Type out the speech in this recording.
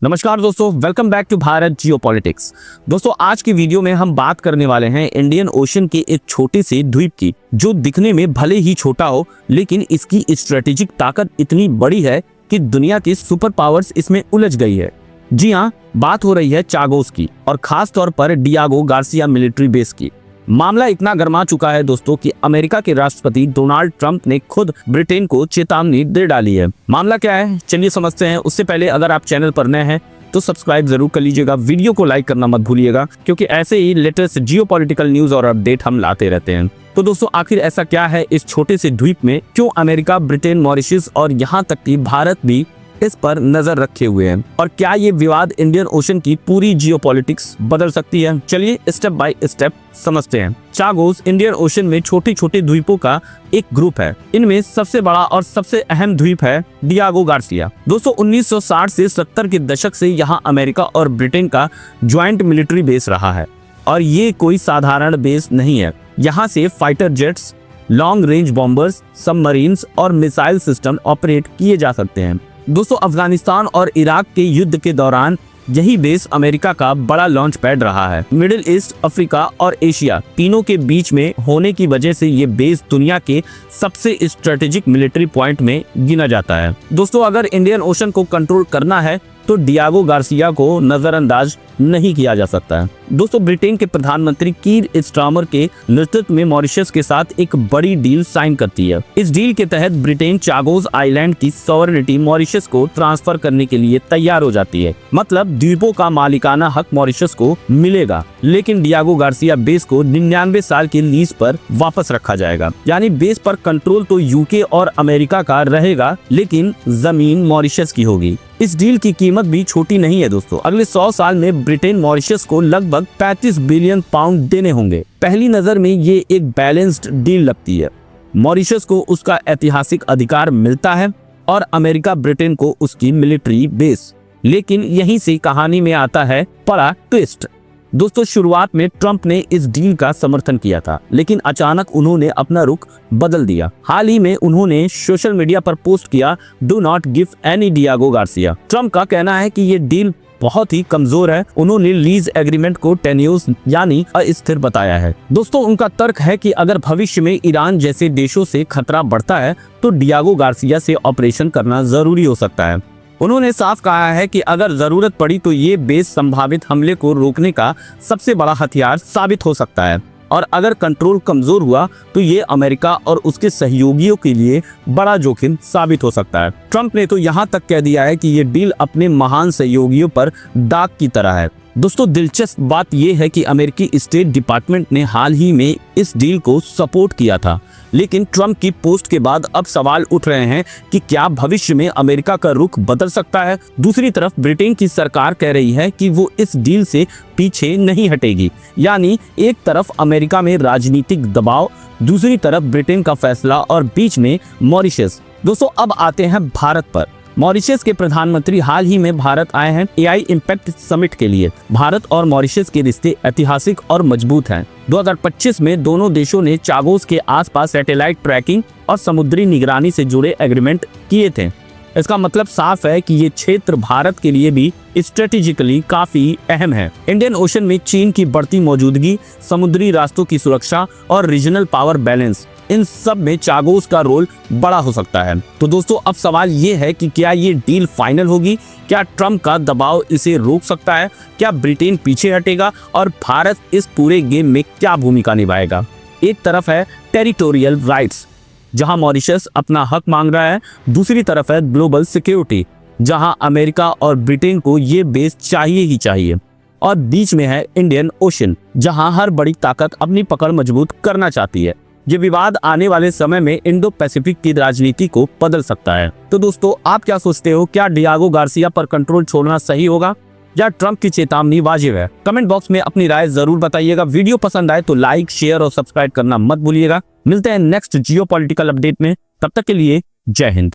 नमस्कार दोस्तों, welcome back to Bharat geopolitics. दोस्तों, आज की वीडियो में हम बात करने वाले हैं इंडियन ओशन के एक छोटे से द्वीप की, जो दिखने में भले ही छोटा हो लेकिन इसकी स्ट्रेटेजिक ताकत इतनी बड़ी है कि दुनिया की सुपर पावर्स इसमें उलझ गई है। जी हाँ, बात हो रही है चागोस की और खास तौर पर डियागो गार्सिया मिलिट्री बेस की। मामला इतना गर्मा चुका है दोस्तों कि अमेरिका के राष्ट्रपति डोनाल्ड ट्रंप ने खुद ब्रिटेन को चेतावनी दे डाली है। मामला क्या है, चलिए समझते हैं। उससे पहले अगर आप चैनल पर नए हैं तो सब्सक्राइब जरूर कर लीजिएगा, वीडियो को लाइक करना मत भूलिएगा, क्योंकि ऐसे ही लेटेस्ट जियोपॉलिटिकल न्यूज और अपडेट हम लाते रहते हैं। तो दोस्तों, आखिर ऐसा क्या है इस छोटे से द्वीप में, क्यों अमेरिका, ब्रिटेन, मॉरिशस और यहाँ तक कि भारत भी इस पर नजर रखे हुए हैं, और क्या ये विवाद इंडियन ओशन की पूरी जियोपॉलिटिक्स बदल सकती है? चलिए स्टेप बाय स्टेप समझते हैं। चागोस इंडियन ओशन में छोटे छोटे द्वीपों का एक ग्रुप है। इनमें सबसे बड़ा और सबसे अहम द्वीप है डियागो गार्सिया। दोस्तों, 1960 से 70 के दशक से यहाँ अमेरिका और ब्रिटेन का ज्वाइंट मिलिट्री बेस रहा है, और ये कोई साधारण बेस नहीं है। यहाँ से fighter jets, long range bombers, submarines और मिसाइल सिस्टम ऑपरेट किए जा सकते हैं। दोस्तों, अफगानिस्तान और इराक के युद्ध के दौरान यही बेस अमेरिका का बड़ा लॉन्च पैड रहा है। मिडिल ईस्ट, अफ्रीका और एशिया तीनों के बीच में होने की वजह से ये बेस दुनिया के सबसे स्ट्रेटेजिक मिलिट्री पॉइंट में गिना जाता है। दोस्तों, अगर इंडियन ओशन को कंट्रोल करना है तो डियागो गार्सिया को नजरअंदाज नहीं किया जा सकता है। दोस्तों, ब्रिटेन के प्रधानमंत्री कीर स्टारमर के नेतृत्व में मॉरिशस के साथ एक बड़ी डील साइन करती है। इस डील के तहत ब्रिटेन चागोस आइलैंड की सॉवरेनिटी मॉरिशस को ट्रांसफर करने के लिए तैयार हो जाती है। मतलब द्वीपों का मालिकाना हक मॉरिशस को मिलेगा, लेकिन डियागो गार्सिया बेस को 99 साल के लीज पर वापस रखा जाएगा। यानी बेस पर कंट्रोल तो यूके और अमेरिका का रहेगा, लेकिन जमीन मॉरिशस की होगी। इस डील की कीमत भी छोटी नहीं है दोस्तों। अगले 100 साल में ब्रिटेन मॉरिशस को लगभग 35 बिलियन पाउंड देने होंगे। पहली नजर में ये एक बैलेंस्ड डील लगती है। मॉरिशस को उसका ऐतिहासिक अधिकार मिलता है और अमेरिका ब्रिटेन को उसकी मिलिट्री बेस। लेकिन यहीं से कहानी में आता है बड़ा ट्विस्ट। दोस्तों, शुरुआत में ट्रंप ने इस डील का समर्थन किया था, लेकिन अचानक उन्होंने अपना रुख बदल दिया। हाल ही में उन्होंने सोशल मीडिया पर पोस्ट किया, do not give any Diego Garcia. Trump का कहना है कि ये डील बहुत ही कमजोर है। उन्होंने लीज एग्रीमेंट को टेन्यूर्स यानी अस्थिर बताया है। दोस्तों, उनका तर्क है कि अगर भविष्य में ईरान जैसे देशों से खतरा बढ़ता है तो डियागो गार्सिया से ऑपरेशन करना जरूरी हो सकता है। उन्होंने साफ कहा है कि अगर जरूरत पड़ी तो ये बेस संभावित हमले को रोकने का सबसे बड़ा हथियार साबित हो सकता है, और अगर कंट्रोल कमजोर हुआ तो ये अमेरिका और उसके सहयोगियों के लिए बड़ा जोखिम साबित हो सकता है। ट्रंप ने तो यहाँ तक कह दिया है कि ये डील अपने महान सहयोगियों पर दाग की तरह है। दोस्तों, दिलचस्प बात यह है कि अमेरिकी स्टेट डिपार्टमेंट ने हाल ही में इस डील को सपोर्ट किया था, लेकिन ट्रंप की पोस्ट के बाद अब सवाल उठ रहे हैं कि क्या भविष्य में अमेरिका का रुख बदल सकता है। दूसरी तरफ ब्रिटेन की सरकार कह रही है कि वो इस डील से पीछे नहीं हटेगी। यानी एक तरफ अमेरिका में राजनीतिक दबाव, दूसरी तरफ ब्रिटेन का फैसला और बीच में मॉरिशस। दोस्तों, अब आते हैं भारत पर। मॉरिशस के प्रधानमंत्री हाल ही में भारत आए हैं एआई इम्पैक्ट समिट के लिए। भारत और मॉरिशस के रिश्ते ऐतिहासिक और मजबूत हैं। 2025 में दोनों देशों ने चागोस के आसपास सैटेलाइट ट्रैकिंग और समुद्री निगरानी से जुड़े एग्रीमेंट किए थे। इसका मतलब साफ है कि ये क्षेत्र भारत के लिए भी स्ट्रेटेजिकली काफी अहम है। इंडियन ओशन में चीन की बढ़ती मौजूदगी, समुद्री रास्तों की सुरक्षा और रीजनल पावर बैलेंस, इन सब में चागोस का रोल बड़ा हो सकता है। तो दोस्तों, अब सवाल ये है कि क्या ये डील फाइनल होगी? क्या ट्रंप का दबाव इसे रोक सकता है? क्या ब्रिटेन पीछे हटेगा? और भारत इस पूरे गेम में क्या भूमिका निभाएगा? एक तरफ है टेरिटोरियल राइट्स, जहां मॉरिशस अपना हक मांग रहा है। दूसरी तरफ है ग्लोबल सिक्योरिटी, जहां अमेरिका और ब्रिटेन को ये बेस चाहिए ही चाहिए। और बीच में है इंडियन ओशन, जहां हर बड़ी ताकत अपनी पकड़ मजबूत करना चाहती है। ये विवाद आने वाले समय में इंडो पैसिफिक की राजनीति को बदल सकता है। तो दोस्तों, आप क्या सोचते हो? क्या डियागो गार्सिया पर कंट्रोल छोड़ना सही होगा या ट्रंप की चेतावनी वाजिब है? कमेंट बॉक्स में अपनी राय जरूर बताइएगा। वीडियो पसंद आए तो लाइक, शेयर और सब्सक्राइब करना मत भूलिएगा। मिलते हैं नेक्स्ट जियोपॉलिटिकल अपडेट में, तब तक के लिए जय हिंद।